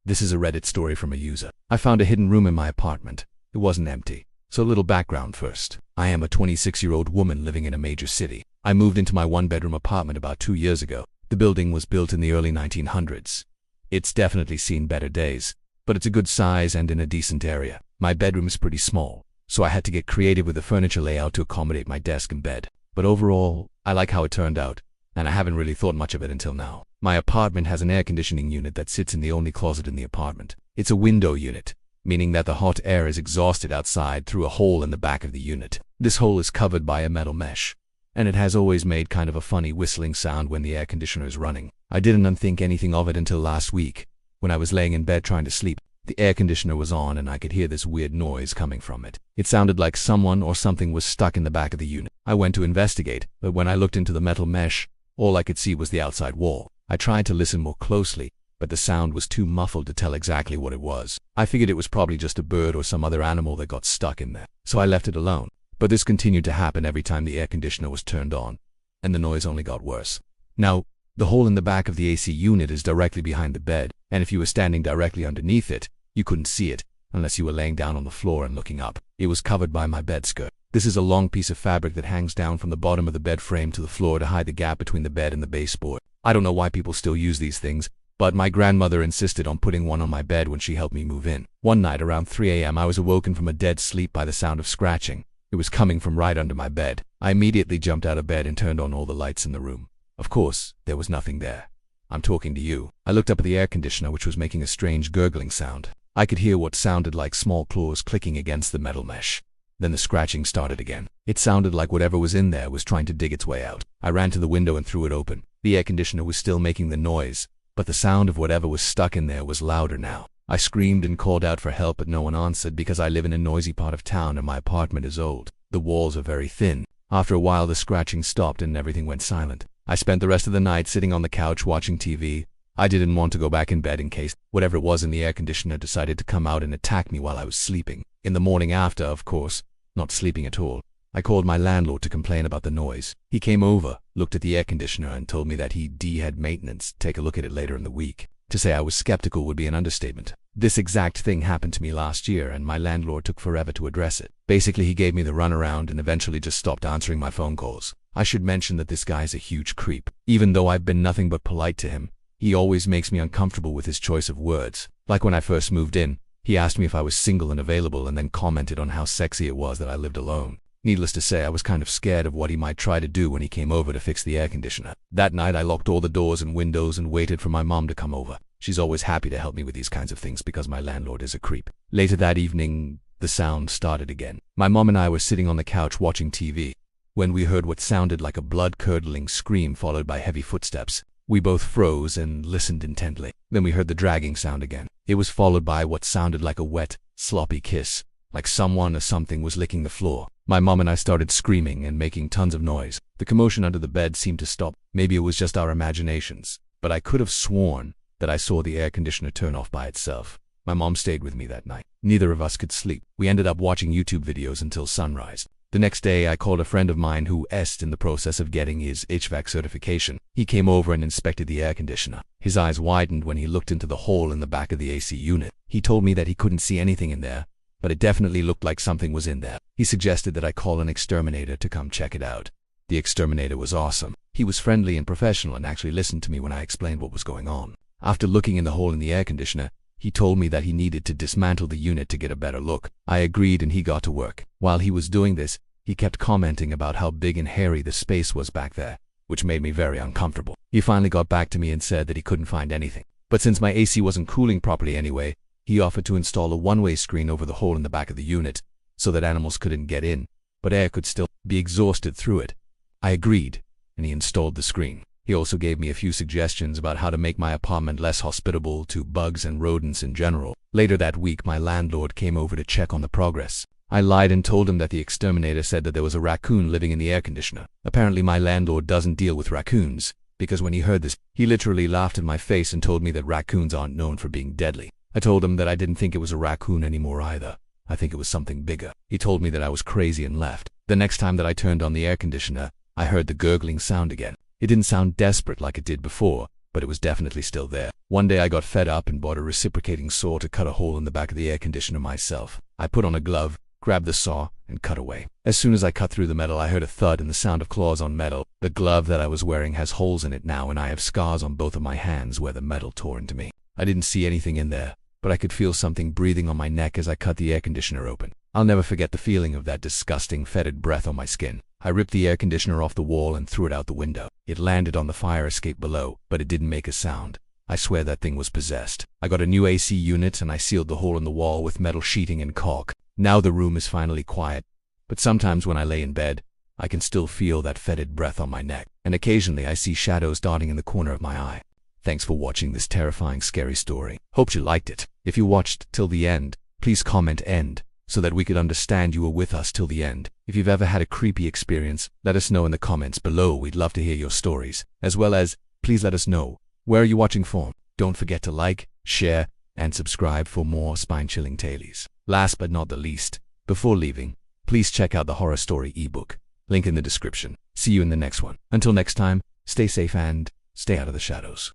This is a Reddit story from a user. I found a hidden room in my apartment. It wasn't empty. So a little background first. I am a 26-year-old woman living in a major city. I moved into my one-bedroom apartment about 2 years ago. The building was built in the early 1900s. It's definitely seen better days, but it's a good size and in a decent area. My bedroom is pretty small, so I had to get creative with the furniture layout to accommodate my desk and bed. But overall, I like how it turned out, and I haven't really thought much of it until now. My apartment has an air conditioning unit that sits in the only closet in the apartment. It's a window unit, meaning that the hot air is exhausted outside through a hole in the back of the unit. This hole is covered by a metal mesh, and it has always made kind of a funny whistling sound when the air conditioner is running. I didn't think anything of it until last week, when I was laying in bed trying to sleep. The air conditioner was on and I could hear this weird noise coming from it. It sounded like someone or something was stuck in the back of the unit. I went to investigate, but when I looked into the metal mesh, all I could see was the outside wall. I tried to listen more closely, but the sound was too muffled to tell exactly what it was. I figured it was probably just a bird or some other animal that got stuck in there, so I left it alone. But this continued to happen every time the air conditioner was turned on, and the noise only got worse. Now, the hole in the back of the AC unit is directly behind the bed, and if you were standing directly underneath it, you couldn't see it, unless you were laying down on the floor and looking up. It was covered by my bed skirt. This is a long piece of fabric that hangs down from the bottom of the bed frame to the floor to hide the gap between the bed and the baseboard. I don't know why people still use these things, but my grandmother insisted on putting one on my bed when she helped me move in. One night around 3 a.m. I was awoken from a dead sleep by the sound of scratching. It was coming from right under my bed. I immediately jumped out of bed and turned on all the lights in the room. Of course, there was nothing there. I'm talking to you. I looked up at the air conditioner, which was making a strange gurgling sound. I could hear what sounded like small claws clicking against the metal mesh. Then the scratching started again. It sounded like whatever was in there was trying to dig its way out. I ran to the window and threw it open. The air conditioner was still making the noise, but the sound of whatever was stuck in there was louder now. I screamed and called out for help, but no one answered because I live in a noisy part of town and my apartment is old. The walls are very thin. After a while, the scratching stopped and everything went silent. I spent the rest of the night sitting on the couch watching TV. I didn't want to go back in bed in case whatever it was in the air conditioner decided to come out and attack me while I was sleeping. In the morning after, of course, not sleeping at all, I called my landlord to complain about the noise. He came over, looked at the air conditioner, and told me that he had maintenance take a look at it later in the week. To say I was skeptical would be an understatement. This exact thing happened to me last year, and my landlord took forever to address it. Basically, he gave me the runaround and eventually just stopped answering my phone calls. I should mention that this guy is a huge creep. Even though I've been nothing but polite to him, he always makes me uncomfortable with his choice of words. Like when I first moved in, he asked me if I was single and available and then commented on how sexy it was that I lived alone. Needless to say, I was kind of scared of what he might try to do when he came over to fix the air conditioner. That night, I locked all the doors and windows and waited for my mom to come over. She's always happy to help me with these kinds of things because my landlord is a creep. Later that evening, the sound started again. My mom and I were sitting on the couch watching TV when we heard what sounded like a blood-curdling scream followed by heavy footsteps. We both froze and listened intently. Then we heard the dragging sound again. It was followed by what sounded like a wet, sloppy kiss, like someone or something was licking the floor. My mom and I started screaming and making tons of noise. The commotion under the bed seemed to stop. Maybe it was just our imaginations, but I could have sworn that I saw the air conditioner turn off by itself. My mom stayed with me that night. Neither of us could sleep. We ended up watching YouTube videos until sunrise. The next day, I called a friend of mine who is in the process of getting his HVAC certification. He came over and inspected the air conditioner. His eyes widened when he looked into the hole in the back of the AC unit. He told me that he couldn't see anything in there, but it definitely looked like something was in there. He suggested that I call an exterminator to come check it out. The exterminator was awesome. He was friendly and professional and actually listened to me when I explained what was going on. After looking in the hole in the air conditioner, he told me that he needed to dismantle the unit to get a better look. I agreed and he got to work. While he was doing this, he kept commenting about how big and hairy the space was back there, which made me very uncomfortable. He finally got back to me and said that he couldn't find anything. But since my AC wasn't cooling properly anyway, he offered to install a one-way screen over the hole in the back of the unit so that animals couldn't get in, but air could still be exhausted through it. I agreed, and he installed the screen. He also gave me a few suggestions about how to make my apartment less hospitable to bugs and rodents in general. Later that week, my landlord came over to check on the progress. I lied and told him that the exterminator said that there was a raccoon living in the air conditioner. Apparently, my landlord doesn't deal with raccoons, because when he heard this, he literally laughed in my face and told me that raccoons aren't known for being deadly. I told him that I didn't think it was a raccoon anymore either. I think it was something bigger. He told me that I was crazy and left. The next time that I turned on the air conditioner, I heard the gurgling sound again. It didn't sound desperate like it did before, but it was definitely still there. One day I got fed up and bought a reciprocating saw to cut a hole in the back of the air conditioner myself. I put on a glove, grabbed the saw, and cut away. As soon as I cut through the metal, I heard a thud and the sound of claws on metal. The glove that I was wearing has holes in it now, and I have scars on both of my hands where the metal tore into me. I didn't see anything in there, but I could feel something breathing on my neck as I cut the air conditioner open. I'll never forget the feeling of that disgusting, fetid breath on my skin. I ripped the air conditioner off the wall and threw it out the window. It landed on the fire escape below, but it didn't make a sound. I swear that thing was possessed. I got a new AC unit and I sealed the hole in the wall with metal sheeting and caulk. Now the room is finally quiet, but sometimes when I lay in bed, I can still feel that fetid breath on my neck, and occasionally I see shadows darting in the corner of my eye. Thanks for watching this terrifying, scary story. Hope you liked it. If you watched till the end, please comment "end" so that we could understand you were with us till the end. If you've ever had a creepy experience, let us know in the comments below. We'd love to hear your stories, as well as, please let us know, where are you watching from? Don't forget to like, share, and subscribe for more spine-chilling tales. Last but not the least, before leaving, please check out the horror story ebook. Link in the description. See you in the next one. Until next time, stay safe and stay out of the shadows.